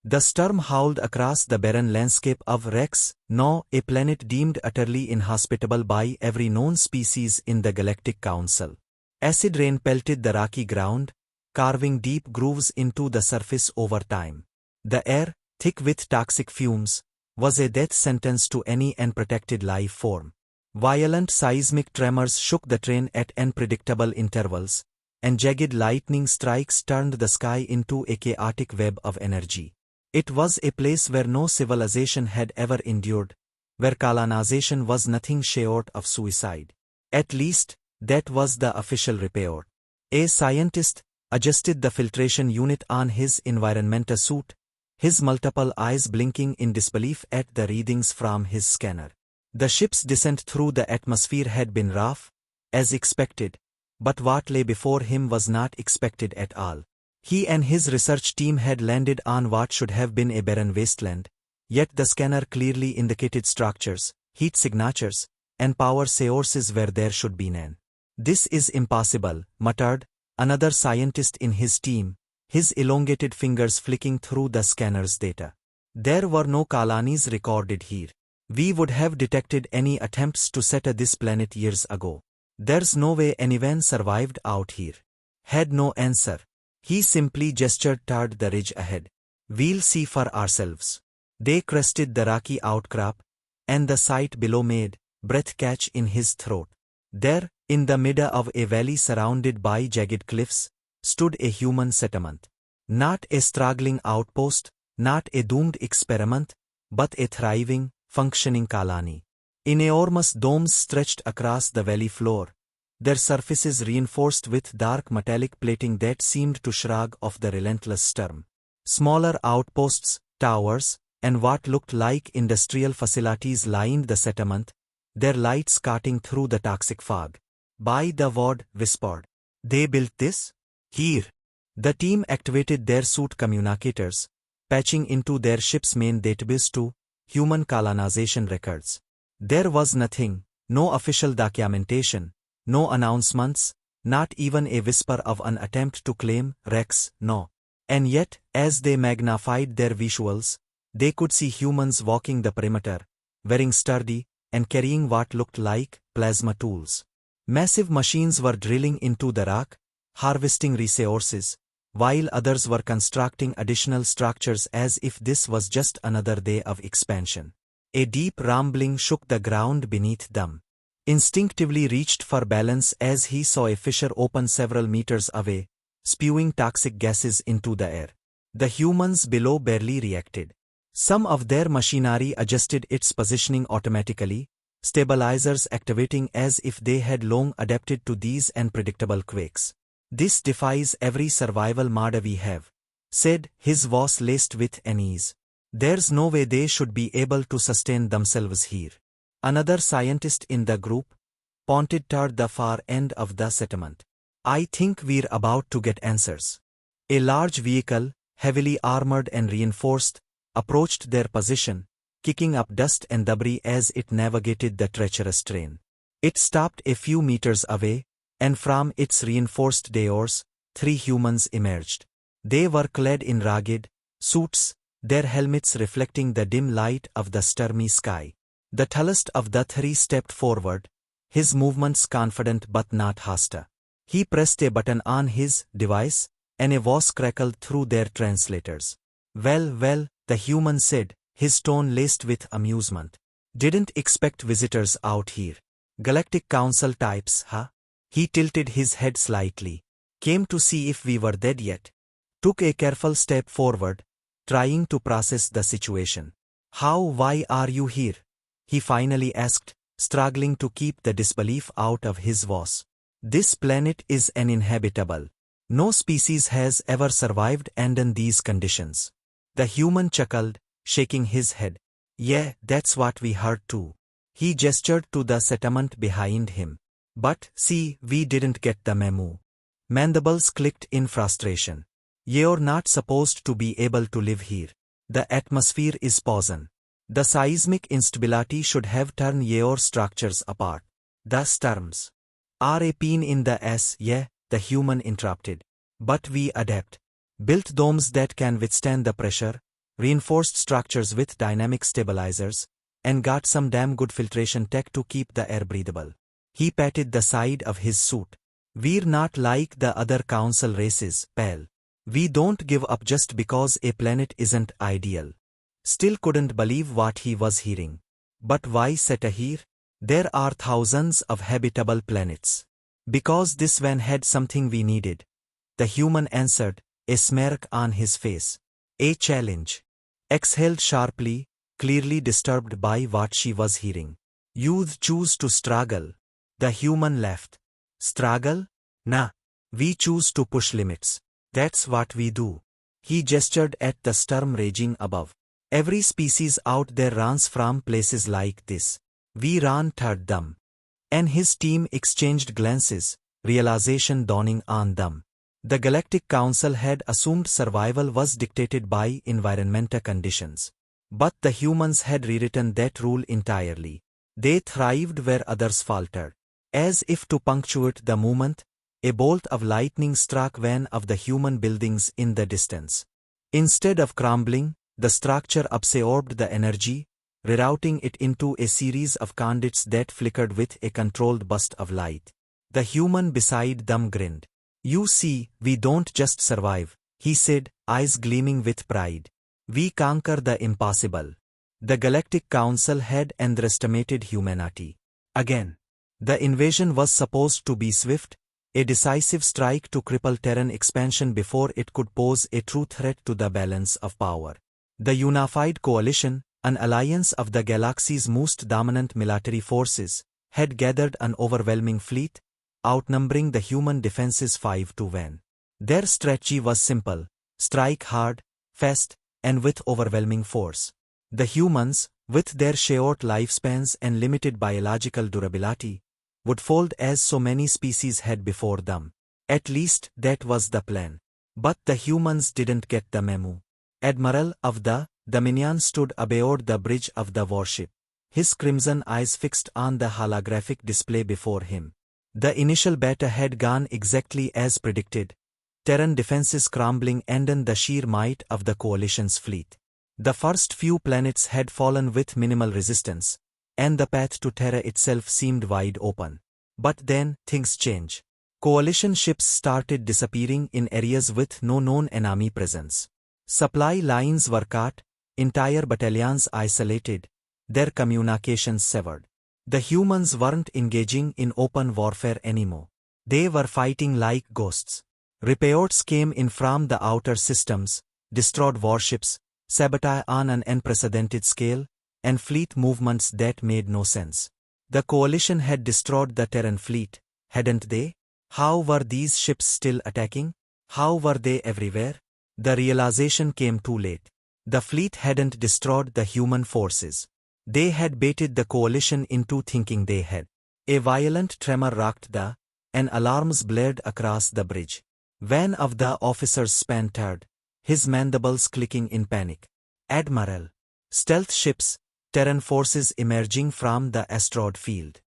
The storm howled across the barren landscape of Rex, No, a planet deemed utterly inhospitable by every known species in the Galactic Council. Acid rain pelted the rocky ground, carving deep grooves into the surface over time. The air, thick with toxic fumes, was a death sentence to any unprotected life form. Violent seismic tremors shook the terrain at unpredictable intervals, and jagged lightning strikes turned the sky into a chaotic web of energy. It was a place where no civilization had ever endured, where colonization was nothing short of suicide. At least, that was the official report. A scientist adjusted the filtration unit on his environmental suit, his multiple eyes blinking in disbelief at the readings from his scanner. The ship's descent through the atmosphere had been rough, as expected, but what lay before him was not expected at all. He and his research team had landed on what should have been a barren wasteland, yet the scanner clearly indicated structures, heat signatures, and power sources where there should be none. "This is impossible," muttered another scientist in his team, his elongated fingers flicking through the scanner's data. "There were no colonies recorded here. We would have detected any attempts to settle this planet years ago. There's no way anyone survived out here." Had no answer. He simply gestured toward the ridge ahead. "We'll see for ourselves." They crested the rocky outcrop, and the sight below made breath catch in his throat. There, in the middle of a valley surrounded by jagged cliffs, stood a human settlement. Not a struggling outpost, not a doomed experiment, but a thriving, functioning colony. Enormous domes stretched across the valley floor, their surfaces reinforced with dark metallic plating that seemed to shrug off the relentless storm. Smaller outposts, towers, and what looked like industrial facilities lined the settlement, their lights cutting through the toxic fog. "By the word," whispered. "They built this? Here." The team activated their suit communicators, patching into their ship's main database to human colonization records. There was nothing, no official documentation, no announcements, not even a whisper of an attempt to claim Rex, no. And yet, as they magnified their visuals, they could see humans walking the perimeter, wearing sturdy, and carrying what looked like plasma tools. Massive machines were drilling into the rock, harvesting resources, while others were constructing additional structures as if this was just another day of expansion. A deep rumbling shook the ground beneath them. Instinctively reached for balance as he saw a fissure open several meters away, spewing toxic gases into the air. The humans below barely reacted. Some of their machinery adjusted its positioning automatically, stabilizers activating as if they had long adapted to these unpredictable quakes. "This defies every survival model we have," said his voice laced with unease. "There's no way they should be able to sustain themselves here." Another scientist in the group pointed toward the far end of the settlement. "I think we're about to get answers." A large vehicle, heavily armored and reinforced, approached their position, kicking up dust and debris as it navigated the treacherous terrain. It stopped a few meters away, and from its reinforced doors, 3 humans emerged. They were clad in rugged suits, their helmets reflecting the dim light of the stormy sky. The tallest of the 3 stepped forward, his movements confident but not hostile. He pressed a button on his device, and a voice crackled through their translators. Well, the human said, his tone laced with amusement. "Didn't expect visitors out here. Galactic Council types, huh?" He tilted his head slightly. "Came to see if we were dead yet." Took a careful step forward, trying to process the situation. Why are you here?" he finally asked, struggling to keep the disbelief out of his voice. "This planet is uninhabitable. No species has ever survived under these conditions." The human chuckled, shaking his head. "Yeah, that's what we heard too." He gestured to the settlement behind him. "But, see, we didn't get the memo." Mandibles clicked in frustration. "You're not supposed to be able to live here. The atmosphere is poison. The seismic instability should have torn your structures apart. The storms are a pain in the ass, yeah," the human interrupted. "But we adapt. Built domes that can withstand the pressure, reinforced structures with dynamic stabilizers, and got some damn good filtration tech to keep the air breathable. He patted the side of his suit. We're not like the other council races, pal. We don't give up just because a planet isn't ideal. Still couldn't believe what he was hearing. But why settle here? There are thousands of habitable planets. Because this one had something we needed. The human answered, a smirk on his face. A challenge. Exhaled sharply, clearly disturbed by what she was hearing. You'd choose to struggle. The human laughed. Struggle? Nah. We choose to push limits. That's what we do. He gestured at the storm raging above. Every species out there runs from places like this. We run toward them. And his team exchanged glances, realization dawning on them. The Galactic Council had assumed survival was dictated by environmental conditions. But the humans had rewritten that rule entirely. They thrived where others faltered. As if to punctuate the moment, a bolt of lightning struck one of the human buildings in the distance. Instead of crumbling, the structure absorbed the energy, rerouting it into a series of conduits that flickered with a controlled burst of light. The human beside them grinned. You see, we don't just survive, he said, eyes gleaming with pride. We conquer the impossible. The Galactic Council had underestimated humanity. Again. The invasion was supposed to be swift, a decisive strike to cripple Terran expansion before it could pose a true threat to the balance of power. The Unified Coalition, an alliance of the galaxy's most dominant military forces, had gathered an overwhelming fleet, outnumbering the human defenses 5-1. Their strategy was simple: strike hard, fast, and with overwhelming force. The humans, with their short lifespans and limited biological durability, would fold as so many species had before them. At least that was the plan. But the humans didn't get the memo. Admiral of the Dominion stood aboard the bridge of the warship, his crimson eyes fixed on the holographic display before him. The initial battle had gone exactly as predicted, Terran defenses crumbling under the sheer might of the coalition's fleet. The first few planets had fallen with minimal resistance, and the path to Terra itself seemed wide open. But then, things changed. Coalition ships started disappearing in areas with no known enemy presence. Supply lines were cut, entire battalions isolated, their communications severed. The humans weren't engaging in open warfare anymore. They were fighting like ghosts. Reports came in from the outer systems, destroyed warships, sabotage on an unprecedented scale, and fleet movements that made no sense. The coalition had destroyed the Terran fleet, hadn't they? How were these ships still attacking? How were they everywhere? The realization came too late. The fleet hadn't destroyed the human forces. They had baited the coalition into thinking they had. A violent tremor rocked and alarms blared across the bridge. One of the officers sputtered, his mandibles clicking in panic. Admiral. Stealth ships, Terran forces emerging from the asteroid field.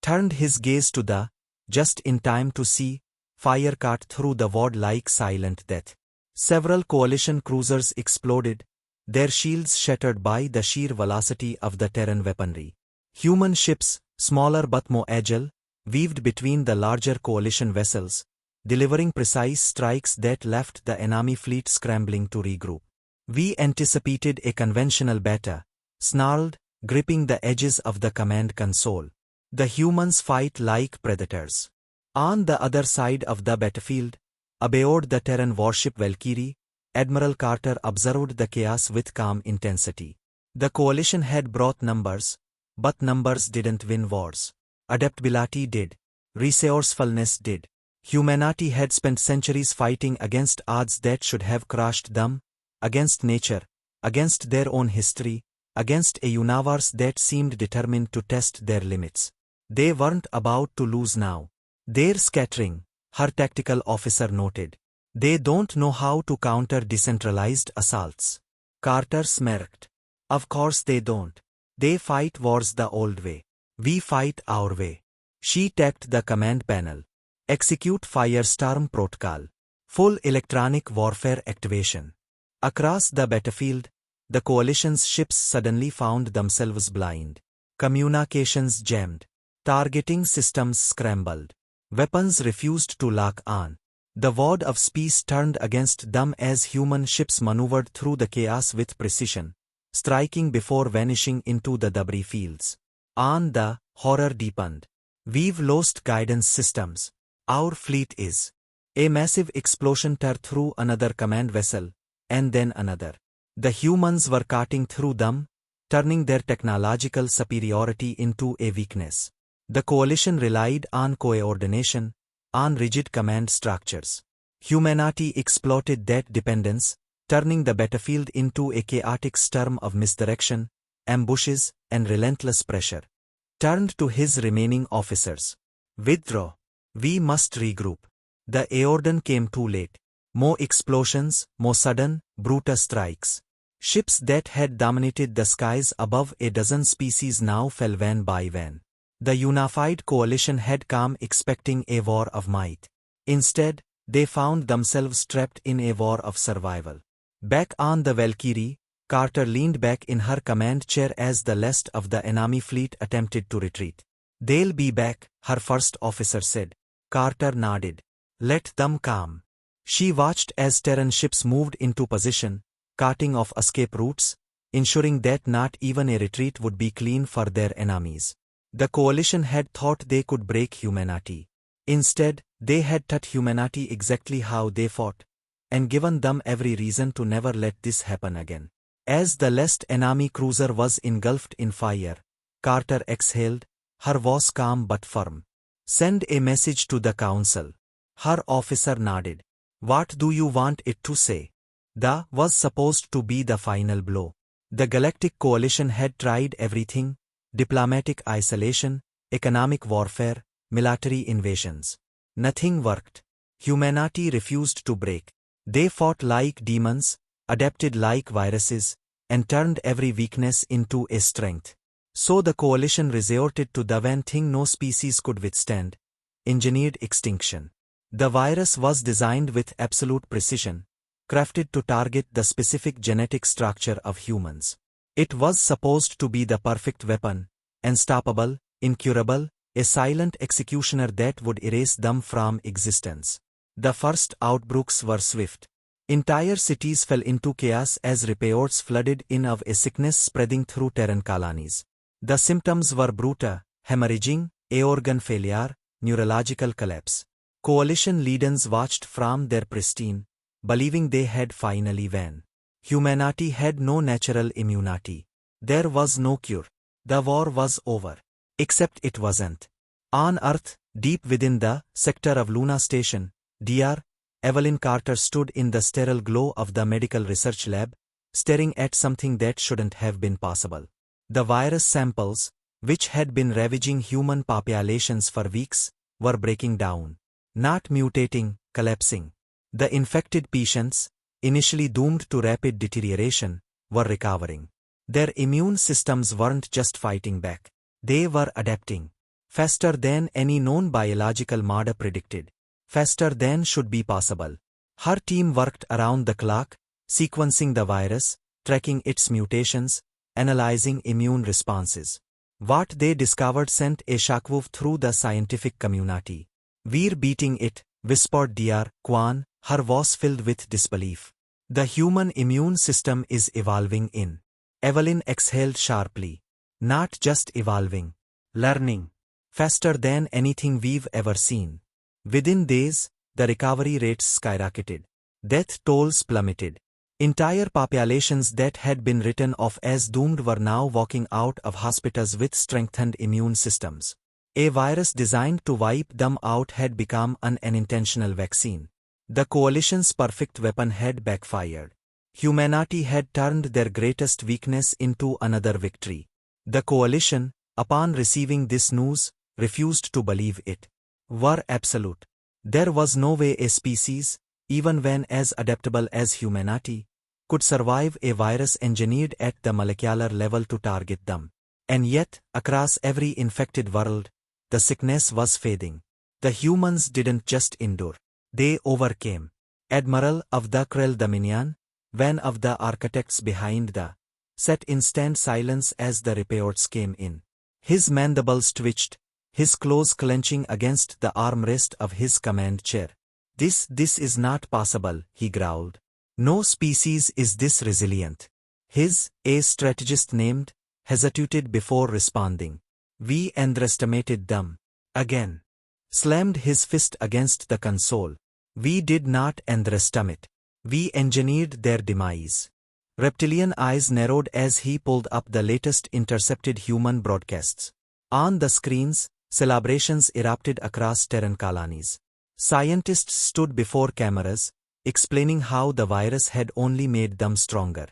Turned his gaze to just in time to see, fire cut through the void like silent death. Several coalition cruisers exploded, their shields shattered by the sheer velocity of the Terran weaponry. Human ships, smaller but more agile, weaved between the larger coalition vessels, delivering precise strikes that left the enemy fleet scrambling to regroup. We anticipated a conventional battle, snarled, gripping the edges of the command console. The humans fight like predators. On the other side of the battlefield, aboard the Terran warship Valkyrie, Admiral Carter observed the chaos with calm intensity. The coalition had brought numbers, but numbers didn't win wars. Adaptability did. Resourcefulness did. Humanity had spent centuries fighting against odds that should have crushed them, against nature, against their own history, against a universe that seemed determined to test their limits. They weren't about to lose now. They're scattering, her tactical officer noted. They don't know how to counter decentralized assaults. Carter smirked. Of course they don't. They fight wars the old way. We fight our way. She tapped the command panel. Execute Firestorm Protocol. Full electronic warfare activation. Across the battlefield, the coalition's ships suddenly found themselves blind. Communications jammed. Targeting systems scrambled. Weapons refused to lock on. The word of peace turned against them as human ships maneuvered through the chaos with precision, striking before vanishing into the debris fields. On the horror deepened. We've lost guidance systems. Our fleet is. A massive explosion tore through another command vessel, and then another. The humans were cutting through them, turning their technological superiority into a weakness. The coalition relied on coordination, on rigid command structures. Humanity exploited that dependence, turning the battlefield into a chaotic storm of misdirection, ambushes, and relentless pressure. Turned to his remaining officers. Withdraw. We must regroup. The order came too late. More explosions, more sudden, brutal strikes. Ships that had dominated the skies above a dozen species now fell one by one. The unified coalition had come expecting a war of might. Instead, they found themselves trapped in a war of survival. Back on the Valkyrie, Carter leaned back in her command chair as the last of the enemy fleet attempted to retreat. They'll be back, her first officer said. Carter nodded. Let them come. She watched as Terran ships moved into position, cutting off escape routes, ensuring that not even a retreat would be clean for their enemies. The coalition had thought they could break humanity. Instead, they had taught humanity exactly how they fought, and given them every reason to never let this happen again. As the last enemy cruiser was engulfed in fire, Carter exhaled, her voice calm but firm. Send a message to the council. Her officer nodded. What do you want it to say? That was supposed to be the final blow. The Galactic Coalition had tried everything: diplomatic isolation, economic warfare, military invasions. Nothing worked. Humanity refused to break. They fought like demons, adapted like viruses, and turned every weakness into a strength. So the coalition resorted to the one thing no species could withstand: engineered extinction. The virus was designed with absolute precision, crafted to target the specific genetic structure of humans. It was supposed to be the perfect weapon, unstoppable, incurable, a silent executioner that would erase them from existence. The first outbreaks were swift. Entire cities fell into chaos as reports flooded in of a sickness spreading through Terran colonies. The symptoms were brutal: hemorrhaging, organ failure, neurological collapse. Coalition leaders watched from their pristine, believing they had finally won. Humanity had no natural immunity. There was no cure. The war was over. Except it wasn't. On Earth, deep within the sector of Luna Station, Dr. Evelyn Carter stood in the sterile glow of the medical research lab, staring at something that shouldn't have been possible. The virus samples, which had been ravaging human populations for weeks, were breaking down. Not mutating, collapsing. The infected patients, initially doomed to rapid deterioration, were recovering. Their immune systems weren't just fighting back. They were adapting. Faster than any known biological model predicted. Faster than should be possible. Her team worked around the clock, sequencing the virus, tracking its mutations, analyzing immune responses. What they discovered sent a shockwave through the scientific community. We're beating it, whispered Dr. Kwan, her voice filled with disbelief. The human immune system is evolving in. Evelyn exhaled sharply. Not just evolving. Learning. Faster than anything we've ever seen. Within days, the recovery rates skyrocketed. Death tolls plummeted. Entire populations that had been written off as doomed were now walking out of hospitals with strengthened immune systems. A virus designed to wipe them out had become an unintentional vaccine. The coalition's perfect weapon had backfired. Humanity had turned their greatest weakness into another victory. The coalition, upon receiving this news, refused to believe it. Were absolute. There was no way a species, even when as adaptable as humanity, could survive a virus engineered at the molecular level to target them. And yet, across every infected world, the sickness was fading. The humans didn't just endure. They overcame. Admiral of the Krell Dominion, one of the architects behind the sat in stand silence as the reports came in. His mandibles twitched, his claws clenching against the armrest of his command chair. This is not possible, he growled. No species is this resilient. A strategist named, hesitated before responding. We underestimated them. Again. Slammed his fist against the console. We did not underestimate. We engineered their demise. Reptilian eyes narrowed as he pulled up the latest intercepted human broadcasts. On the screens, celebrations erupted across Terran colonies. Scientists stood before cameras, explaining how the virus had only made them stronger.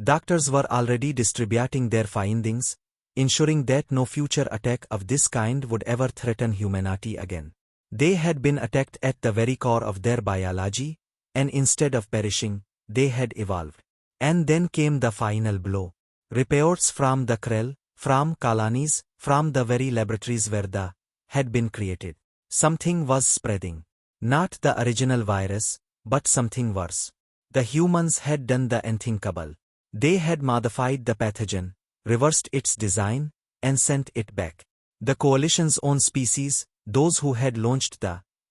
Doctors were already distributing their findings, ensuring that no future attack of this kind would ever threaten humanity again. They had been attacked at the very core of their biology, and instead of perishing, they had evolved. And then came the final blow. Reports from the Krell, from colonies, from the very laboratories where the had been created. Something was spreading. Not the original virus, but something worse. The humans had done the unthinkable. They had modified the pathogen, reversed its design, and sent it back. The coalition's own species, those who had launched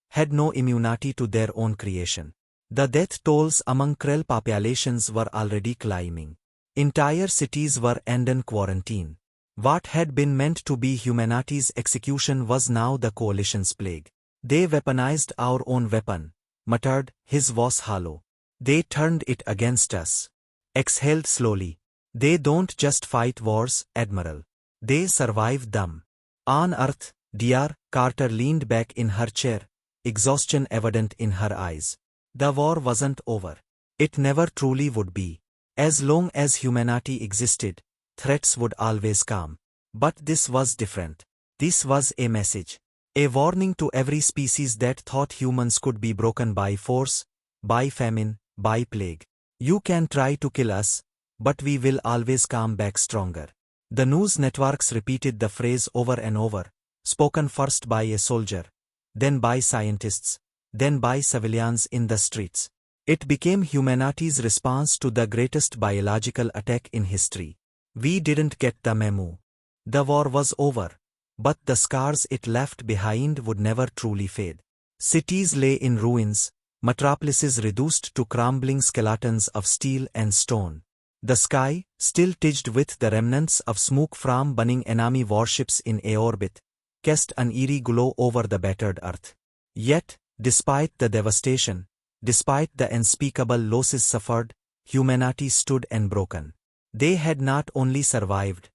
had no immunity to their own creation. The death tolls among Krell populations were already climbing. Entire cities were under quarantine. What had been meant to be humanity's execution was now the coalition's plague. They weaponized our own weapon, muttered, his voice hollow. They turned it against us. Exhaled slowly. They don't just fight wars, Admiral. They survive them. On Earth, Dr. Carter leaned back in her chair, exhaustion evident in her eyes. The war wasn't over. It never truly would be. As long as humanity existed, threats would always come. But this was different. This was a message. A warning to every species that thought humans could be broken by force, by famine, by plague. You can try to kill us, but we will always come back stronger. The news networks repeated the phrase over and over, spoken first by a soldier, then by scientists, then by civilians in the streets. It became humanity's response to the greatest biological attack in history. We didn't get the memo. The war was over, but the scars it left behind would never truly fade. Cities lay in ruins, metropolises reduced to crumbling skeletons of steel and stone. The sky, still tinged with the remnants of smoke from burning enemy warships in orbit, cast an eerie glow over the battered earth. Yet, despite the devastation, despite the unspeakable losses suffered, humanity stood unbroken. They had not only survived,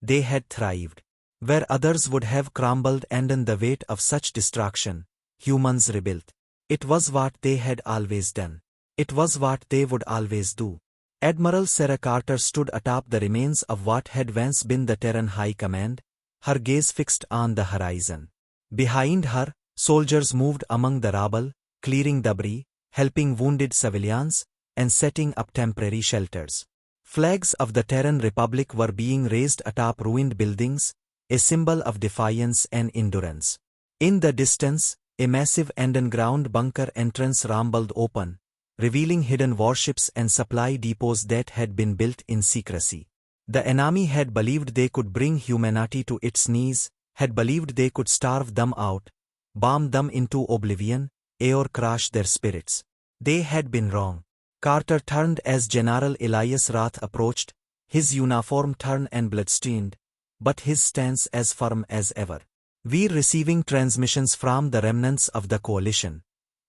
they had thrived. Where others would have crumbled under the weight of such destruction, humans rebuilt. It was what they had always done. It was what they would always do. Admiral Sarah Carter stood atop the remains of what had once been the Terran High Command, her gaze fixed on the horizon. Behind her, soldiers moved among the rubble, clearing debris, helping wounded civilians, and setting up temporary shelters. Flags of the Terran Republic were being raised atop ruined buildings, a symbol of defiance and endurance. In the distance, a massive underground bunker entrance rumbled open, revealing hidden warships and supply depots that had been built in secrecy. The enemy had believed they could bring humanity to its knees, had believed they could starve them out, bomb them into oblivion, or crush their spirits. They had been wrong. Carter turned as General Elias Roth approached, his uniform torn and bloodstained, but his stance as firm as ever. "We're receiving transmissions from the remnants of the coalition,"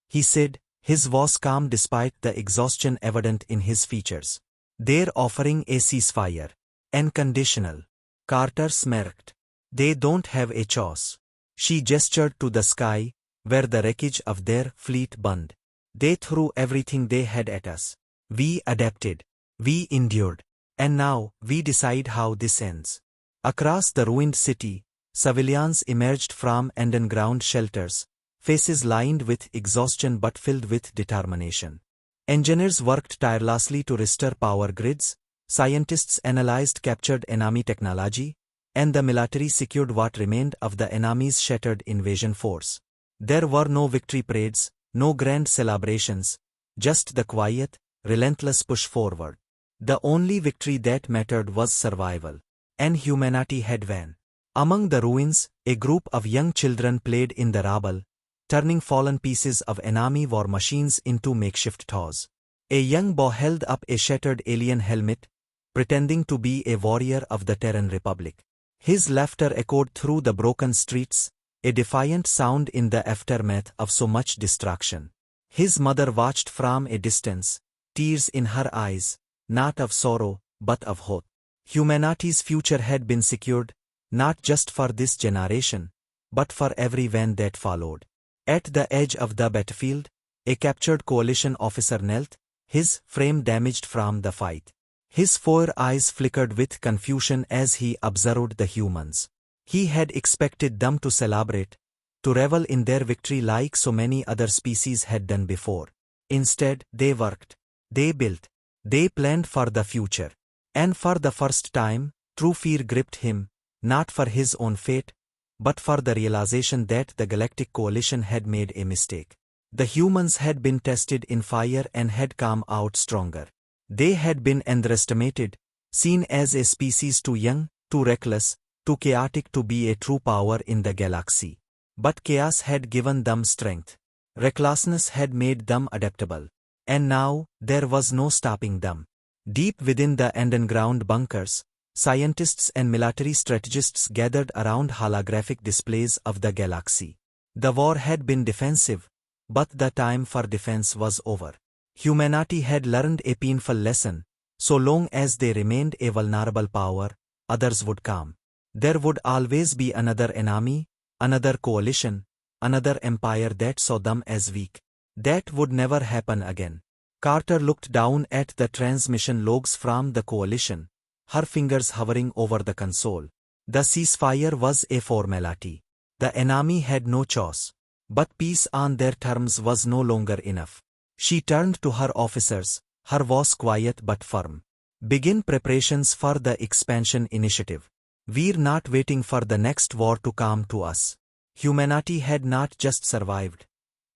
he said, his voice calm despite the exhaustion evident in his features. "They're offering a ceasefire. Unconditional." Carter smirked. "They don't have a choice." She gestured to the sky, where the wreckage of their fleet burned. "They threw everything they had at us. We adapted. We endured. And now, we decide how this ends." Across the ruined city, civilians emerged from underground shelters, faces lined with exhaustion but filled with determination. Engineers worked tirelessly to restore power grids, scientists analyzed captured enemy technology, and the military secured what remained of the enemy's shattered invasion force. There were no victory parades, no grand celebrations, just the quiet, relentless push forward. The only victory that mattered was survival. And humanity had won. Among the ruins, a group of young children played in the rubble, turning fallen pieces of enemy war machines into makeshift toys. A young boy held up a shattered alien helmet, pretending to be a warrior of the Terran Republic. His laughter echoed through the broken streets, a defiant sound in the aftermath of so much destruction. His mother watched from a distance, tears in her eyes, not of sorrow, but of hope. Humanity's future had been secured, not just for this generation, but for every one that followed. At the edge of the battlefield, a captured coalition officer knelt, his frame damaged from the fight. His four eyes flickered with confusion as he observed the humans. He had expected them to celebrate, to revel in their victory like so many other species had done before. Instead, they worked, they built, they planned for the future. And for the first time, true fear gripped him, not for his own fate, but for the realization that the Galactic Coalition had made a mistake. The humans had been tested in fire and had come out stronger. They had been underestimated, seen as a species too young, too reckless, too chaotic to be a true power in the galaxy. But chaos had given them strength. Recklessness had made them adaptable. And now, there was no stopping them. Deep within the underground bunkers, scientists and military strategists gathered around holographic displays of the galaxy. The war had been defensive, but the time for defense was over. Humanity had learned a painful lesson. So long as they remained a vulnerable power, others would come. There would always be another enemy, another coalition, another empire that saw them as weak. That would never happen again. Carter looked down at the transmission logs from the coalition, her fingers hovering over the console. The ceasefire was a formality. The enemy had no choice. But peace on their terms was no longer enough. She turned to her officers, her voice quiet but firm. Begin preparations for the expansion initiative. We're not waiting for the next war to come to us. Humanity had not just survived.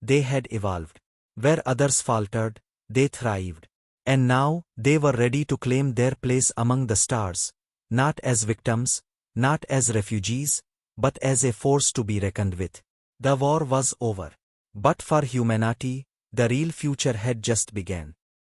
They had evolved. Where others faltered, they thrived. And now, they were ready to claim their place among the stars, not as victims, not as refugees, but as a force to be reckoned with. The war was over. But for humanity, the real future had just begun.